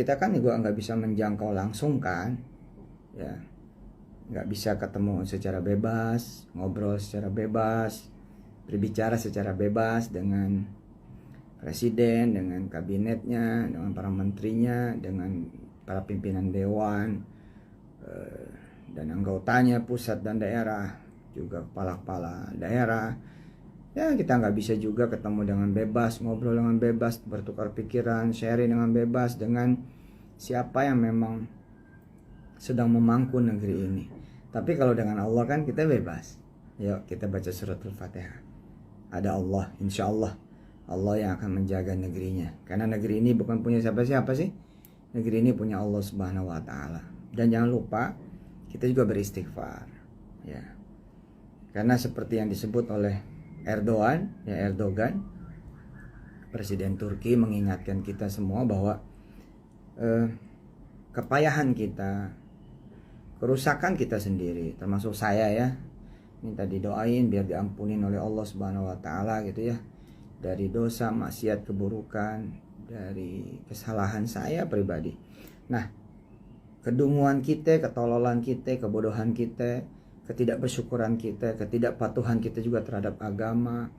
Kita kan juga nggak bisa menjangkau langsung kan, ya, nggak bisa ketemu secara bebas, ngobrol secara bebas, berbicara secara bebas dengan presiden, dengan kabinetnya, dengan para menterinya, dengan para pimpinan dewan dan anggotanya pusat dan daerah, juga kepala-kepala daerah. Ya, kita nggak bisa juga ketemu dengan bebas, ngobrol dengan bebas, bertukar pikiran, sharing dengan bebas dengan siapa yang memang sedang memangku negeri ini. Tapi kalau dengan Allah kan kita bebas. Yuk kita baca suratul Fatihah. Ada Allah, insya Allah Allah yang akan menjaga negerinya. Karena negeri ini bukan punya siapa-siapa sih. Negeri ini punya Allah Subhanahu wa Ta'ala. Dan jangan lupa kita juga beristighfar, ya. Karena seperti yang disebut oleh Erdogan, Presiden Turki, mengingatkan kita semua bahwa kepayahan kita, kerusakan kita sendiri, termasuk saya ya, minta didoain biar diampunin oleh Allah Subhanahu wa Ta'ala gitu ya, dari dosa, maksiat, keburukan, dari kesalahan saya pribadi. Nah, kedunguan kita, ketololan kita, kebodohan kita, ketidakbersyukuran kita, ketidakpatuhan kita juga terhadap agama,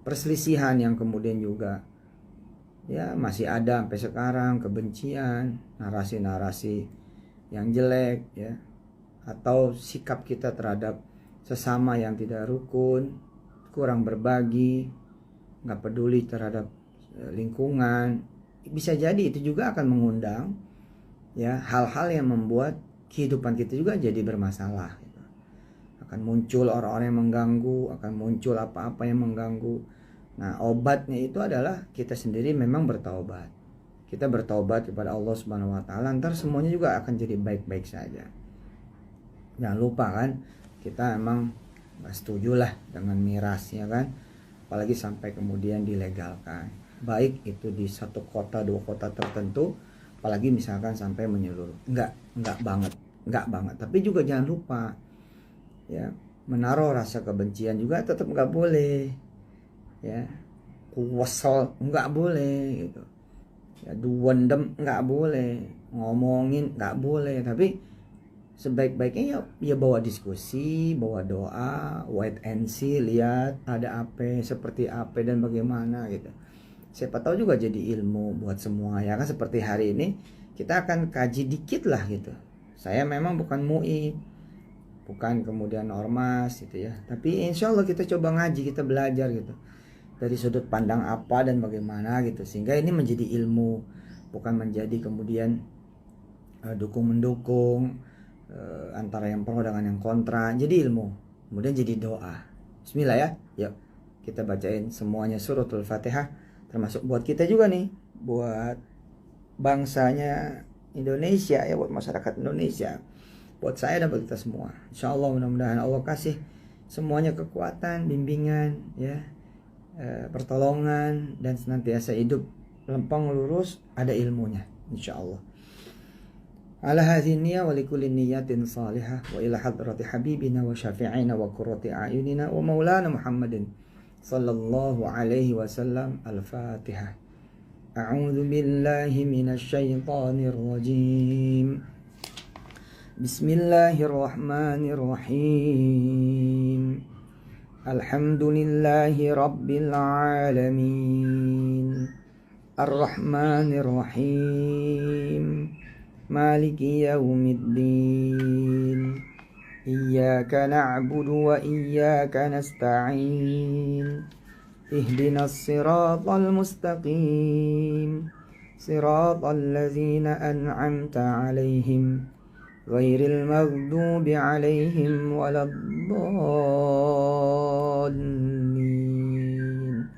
perselisihan yang kemudian juga ya masih ada sampai sekarang, kebencian, narasi-narasi yang jelek ya, atau sikap kita terhadap sesama yang tidak rukun, kurang berbagi, nggak peduli terhadap lingkungan. Bisa jadi itu juga akan mengundang ya hal-hal yang membuat kehidupan kita juga jadi bermasalah gitu. Akan muncul orang-orang yang mengganggu, akan muncul apa-apa yang mengganggu. Nah, obatnya itu adalah kita sendiri memang bertaubat. Kita bertaubat kepada Allah Subhanahu wa Ta'ala, ntar semuanya juga akan jadi baik-baik saja. Jangan lupa kan, kita emang gak setuju lah dengan miras ya kan, apalagi sampai kemudian dilegalkan, baik itu di satu kota, dua kota tertentu, apalagi misalkan sampai menyeluruh. Enggak banget. Tapi juga jangan lupa ya, menaruh rasa kebencian juga tetap nggak boleh ya, kuwesel nggak boleh gitu ya, duwendem nggak boleh, ngomongin nggak boleh. Tapi sebaik-baiknya ya bawa diskusi, bawa doa, wait and see, lihat ada apa, seperti apa dan bagaimana gitu. Siapa tahu juga jadi ilmu buat semua ya kan. Seperti hari ini kita akan kaji dikit lah gitu. Saya memang bukan MUI, bukan kemudian ormas gitu ya, tapi insya Allah kita coba ngaji, kita belajar gitu, dari sudut pandang apa dan bagaimana gitu, sehingga ini menjadi ilmu, bukan menjadi kemudian dukung-mendukung antara yang pro dengan yang kontra. Jadi ilmu, kemudian jadi doa. Bismillah ya, yuk kita bacain semuanya suratul Fatihah, termasuk buat kita juga nih, buat bangsanya Indonesia ya, buat masyarakat Indonesia, buat saya dan buat kita semua. Insya Allah mudah-mudahan Allah kasih semuanya kekuatan, bimbingan ya, pertolongan, dan senantiasa hidup lempeng lurus, ada ilmunya insya Allah. Ala hadhihi niyya wa likulli niyyatin salihah wa ila hadrati habibina wa syafi'ina wa qurrati a'yunina wa maulana Muhammadin sallallahu alaihi wasallam. Al-Fatihah. A'udzu billahi minasy syaithanir rajim. Bismillahirrahmanirrahim. Alhamdulillahi rabbil alamin. Ar-Rahmanir Rahim. Maliki yaumiddin. Iyyaka na'budu wa iyyaka nasta'in. Ihdinas siratal mustaqim. Siratal ladzina an'amta 'alaihim ghairil maghdubi 'alaihim waladdallin.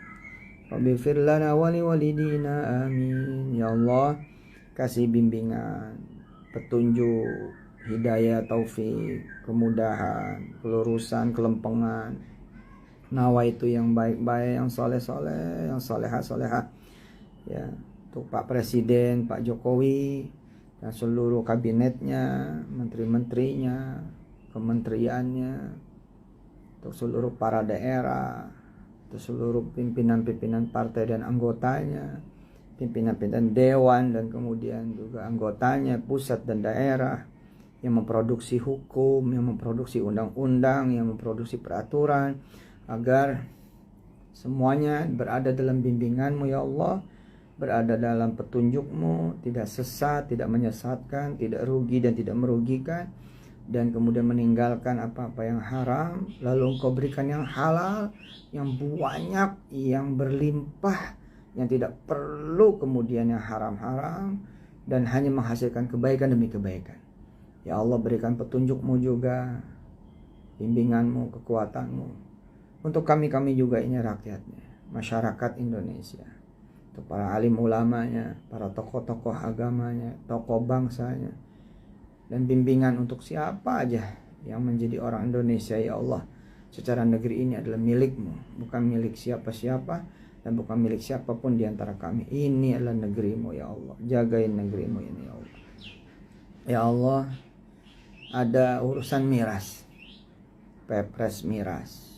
Rabbighfir lana wa liwalidina amin. Ya Allah, kasih bimbingan, petunjuk, hidayah, taufik, kemudahan, kelurusan, kelempengan, nawaitu yang baik-baik, yang soleh-soleh, yang soleha-soleha ya, untuk Pak Presiden, Pak Jokowi dan seluruh kabinetnya, menteri-menterinya, kementeriannya, untuk seluruh para daerah, atau seluruh pimpinan-pimpinan partai dan anggotanya, pimpinan-pimpinan dewan dan kemudian juga anggotanya pusat dan daerah yang memproduksi hukum, yang memproduksi undang-undang, yang memproduksi peraturan, agar semuanya berada dalam bimbingan-Mu ya Allah, berada dalam petunjuk-Mu, tidak sesat, tidak menyesatkan, tidak rugi dan tidak merugikan, dan kemudian meninggalkan apa-apa yang haram, lalu Engkau berikan yang halal, yang banyak, yang berlimpah, yang tidak perlu kemudian yang haram-haram, dan hanya menghasilkan kebaikan demi kebaikan. Ya Allah, berikan petunjuk-Mu juga, bimbingan-Mu, kekuatan-Mu untuk kami juga ini rakyatnya, masyarakat Indonesia, untuk para alim ulamanya, para tokoh-tokoh agamanya, tokoh bangsanya, dan bimbingan untuk siapa aja yang menjadi orang Indonesia ya Allah. Secara negeri ini adalah milik-Mu, bukan milik siapa-siapa dan bukan milik siapapun di antara kami. Ini adalah negeri-Mu ya Allah. Jagain negeri-Mu ini ya Allah. Ya Allah, ada urusan miras, Perpres miras,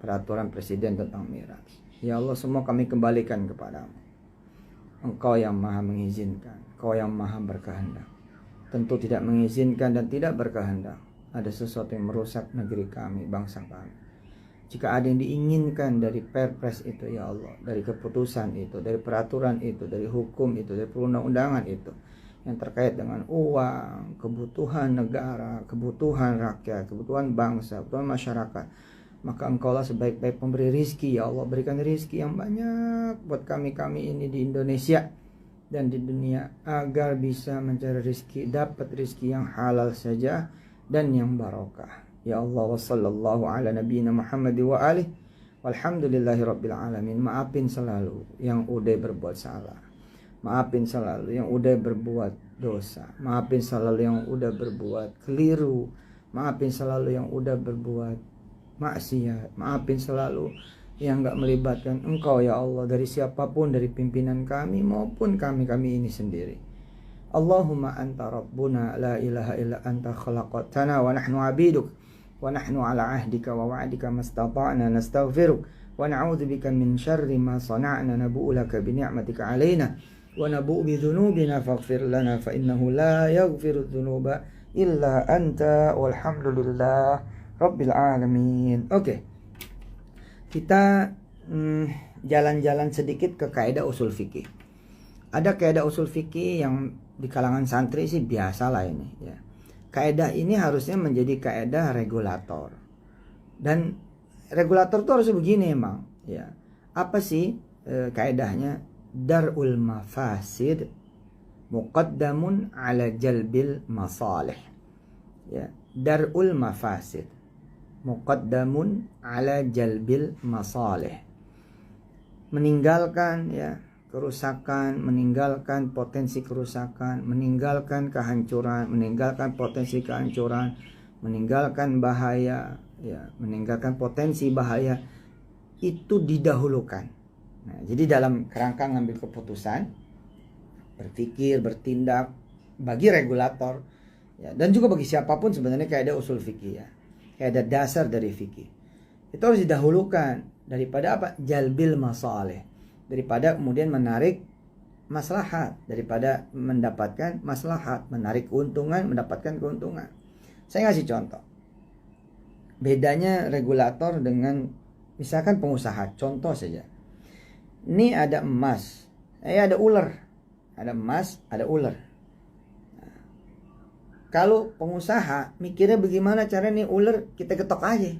peraturan presiden tentang miras. Ya Allah, semua kami kembalikan kepadamu. Engkau yang maha mengizinkan, Engkau yang maha berkehendak. Tentu tidak mengizinkan dan tidak berkehendak ada sesuatu yang merusak negeri kami, bangsa kami. Jika ada yang diinginkan dari perpres itu ya Allah, dari keputusan itu, dari peraturan itu, dari hukum itu, dari perundang-undangan itu, yang terkait dengan uang, kebutuhan negara, kebutuhan rakyat, kebutuhan bangsa, kebutuhan masyarakat, maka Engkaulah sebaik-baik pemberi rizki ya Allah. Berikan rizki yang banyak buat kami ini di Indonesia dan di dunia, agar bisa mencari rizki, dapat rizki yang halal saja dan yang barokah ya Allah. Wa sallallahu ala nabiyina Muhammad wa alihi walhamdulillahi rabbil alamin. Maafin selalu yang udah berbuat salah, maafin selalu yang udah berbuat dosa, maafin selalu yang udah berbuat keliru, maafin selalu yang udah berbuat maksiat, maafin selalu yang gak melibatkan Engkau ya Allah, dari siapapun, dari pimpinan kami maupun kami ini sendiri. Allahumma anta rabbuna la ilaha illa anta khalaqtana wa nahnu abiduk wa nahnu ala ahdika wa wa'dika mastata'na nastaghfiruk wa na'udzubika min syarri ma sana'na nabu'u laka bi ni'matika alaina wa nabu'u bi dhunubina faghfir lana fa innahu la yaghfiru dhunuba illa anta walhamdulillah rabbil alamin. Oke. Kita jalan-jalan sedikit ke kaidah usul fikih. Ada kaidah usul fikih yang di kalangan santri sih biasa lah ini ya. Kaidah ini harusnya menjadi kaidah regulator. Dan regulator tuh harus begini emang ya. Apa sih kaidahnya? Darul mafasid muqaddamun ala jalbil masalih. Ya, darul mafasid muqaddamun ala jalbil masalih. Meninggalkan ya kerusakan, meninggalkan potensi kerusakan, meninggalkan kehancuran, meninggalkan potensi kehancuran, meninggalkan bahaya ya, meninggalkan potensi bahaya itu didahulukan. Nah, jadi dalam kerangka ngambil keputusan, berpikir, bertindak bagi regulator ya, dan juga bagi siapapun sebenarnya kaidah usul fikih ya. Kaidah dasar dari fikih itu harus didahulukan daripada apa? Jalbil masalih, daripada kemudian menarik maslahat, daripada mendapatkan maslahat, menarik keuntungan, mendapatkan keuntungan. Saya ngasih contoh. Bedanya regulator dengan misalkan pengusaha. Contoh saja. Ini ada emas, ada ular. Ada emas, ada ular. Kalau pengusaha mikirnya bagaimana cara nih ular kita getok aja.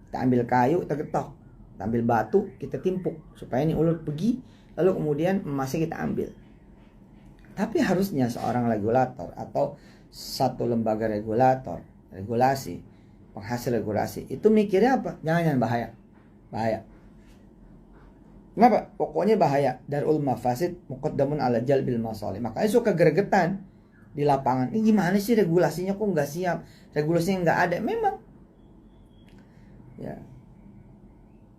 Kita ambil kayu, kita getok. Kita ambil batu, kita timpuk. Supaya nih ular pergi, lalu kemudian emasnya kita ambil. Tapi harusnya seorang regulator atau satu lembaga regulator, regulasi, penghasil regulasi, itu mikirnya apa? Jangan bahaya. Bahaya. Kenapa? Pokoknya bahaya. Darul mafasid muqaddamun ala jalbil masalih. Makanya suka gregetan di lapangan. Ini gimana sih regulasinya kok nggak siap? Regulasinya nggak ada. Memang ya,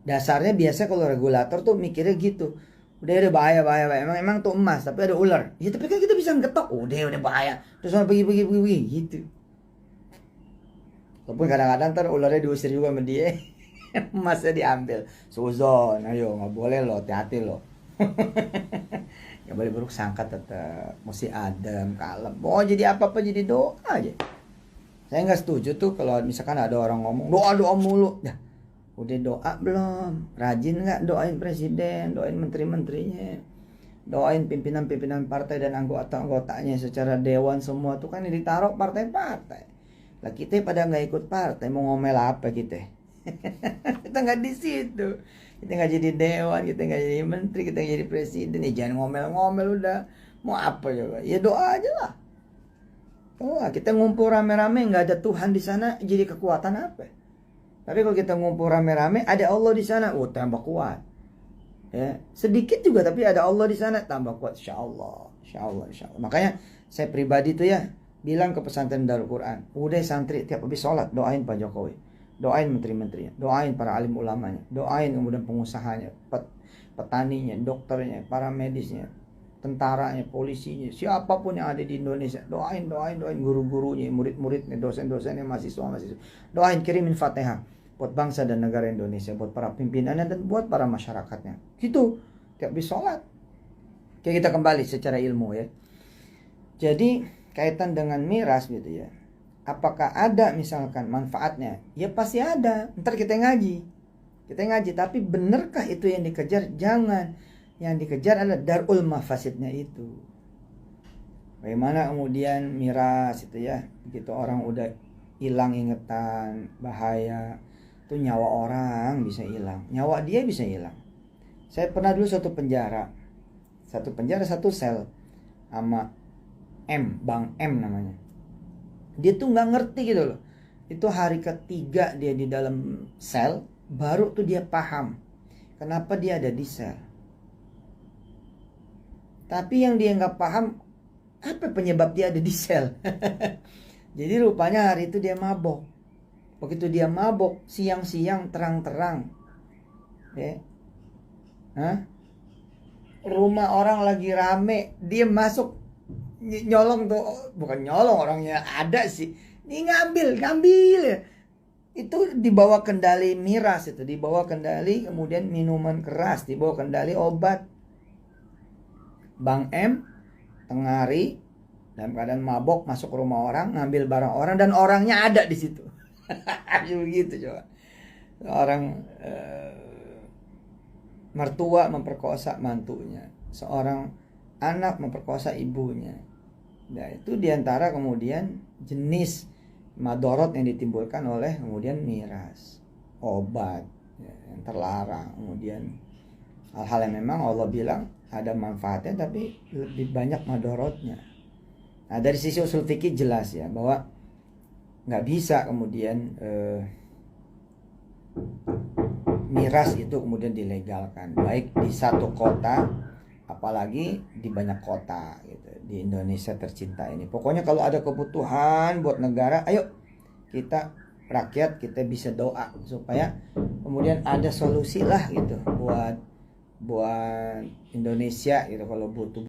dasarnya biasa kalau regulator tuh mikirnya gitu. Udah bahaya. Emang tuh emas tapi ada ular. Ya tapi kan kita bisa ngetok. Udah bahaya. Terus orang pergi gitu. Walaupun kadang-kadang ntar ularnya diusir juga sama dia. Emasnya diambil. Suzon, ayo nggak boleh lo, hati-hati lo. Nggak boleh buruk sangka, tetap mesti adem, kalem. Mau jadi apa-apa jadi doa aja. Saya nggak setuju tuh kalau misalkan ada orang ngomong doa mulu. Dah, udah doa belum? Rajin nggak doain presiden, doain menteri-menterinya, doain pimpinan-pimpinan partai dan anggota-anggotanya secara dewan semua tuh kan ditaruh partai-partai. Lah kita pada nggak ikut partai, mau ngomel apa kita? Kita nggak di situ. Kita nggak jadi dewan, kita nggak jadi menteri, kita nggak jadi presiden. Ya jangan ngomel-ngomel udah. Mau apa coba? Ya doa aja lah. Doa. Kita ngumpul rame-rame nggak ada Tuhan di sana, jadi kekuatan apa? Tapi kalau kita ngumpul rame-rame ada Allah di sana, tambah kuat. Ya, sedikit juga tapi ada Allah di sana, tambah kuat, insya Allah. Makanya saya pribadi tuh ya bilang ke pesantren Darul Quran, udah santri tiap habis sholat doain Pak Jokowi, doain menteri-menterinya, doain para alim ulamanya, doain kemudian pengusahanya, petaninya, dokternya, para medisnya, tentaranya, polisinya, siapapun yang ada di Indonesia, doain guru-gurunya, murid-muridnya, dosen-dosennya, mahasiswa, doain, kirimin Fatihah buat bangsa dan negara Indonesia, buat para pimpinannya dan buat para masyarakatnya. Gitu tiap habis sholat. Oke, kita kembali secara ilmu ya. Jadi kaitan dengan miras gitu ya. Apakah ada misalkan manfaatnya? Ya pasti ada. Ntar kita ngaji, tapi benarkah itu yang dikejar? Jangan. Yang dikejar adalah darul mafasidnya itu. Bagaimana kemudian miras itu ya, begitu orang udah hilang ingatan, bahaya, itu nyawa orang bisa hilang, nyawa dia bisa hilang. Saya pernah dulu satu penjara satu sel sama Bang M namanya. Dia tuh nggak ngerti gitu loh. Itu hari ketiga dia di dalam sel, baru tuh dia paham kenapa dia ada di sel. Tapi yang dia nggak paham apa penyebab dia ada di sel. Jadi rupanya hari itu dia mabok. Begitu dia mabok, siang-siang terang-terang, ya, rumah orang lagi rame, dia masuk nyolong tuh, bukan nyolong, orangnya ada sih, dia ngambil ya. Itu dibawa kendali miras, itu dibawa kendali kemudian minuman keras, dibawa kendali obat. Bang M tengah hari dalam keadaan mabok masuk ke rumah orang, ngambil barang orang dan orangnya ada di situ. Begitu coba. Orang mertua memperkosa mantunya, seorang anak memperkosa ibunya. Nah, itu diantara kemudian jenis madorot yang ditimbulkan oleh kemudian miras, obat ya, yang terlarang. Kemudian hal-hal yang memang Allah bilang ada manfaatnya tapi lebih banyak madorotnya. Nah, dari sisi usul fikih jelas ya bahwa nggak bisa kemudian miras itu kemudian dilegalkan baik di satu kota apalagi di banyak kota gitu di Indonesia tercinta ini. Pokoknya kalau ada kebutuhan buat negara, ayo kita rakyat kita bisa doa supaya kemudian ada solusi lah gitu buat Indonesia gitu kalau butuh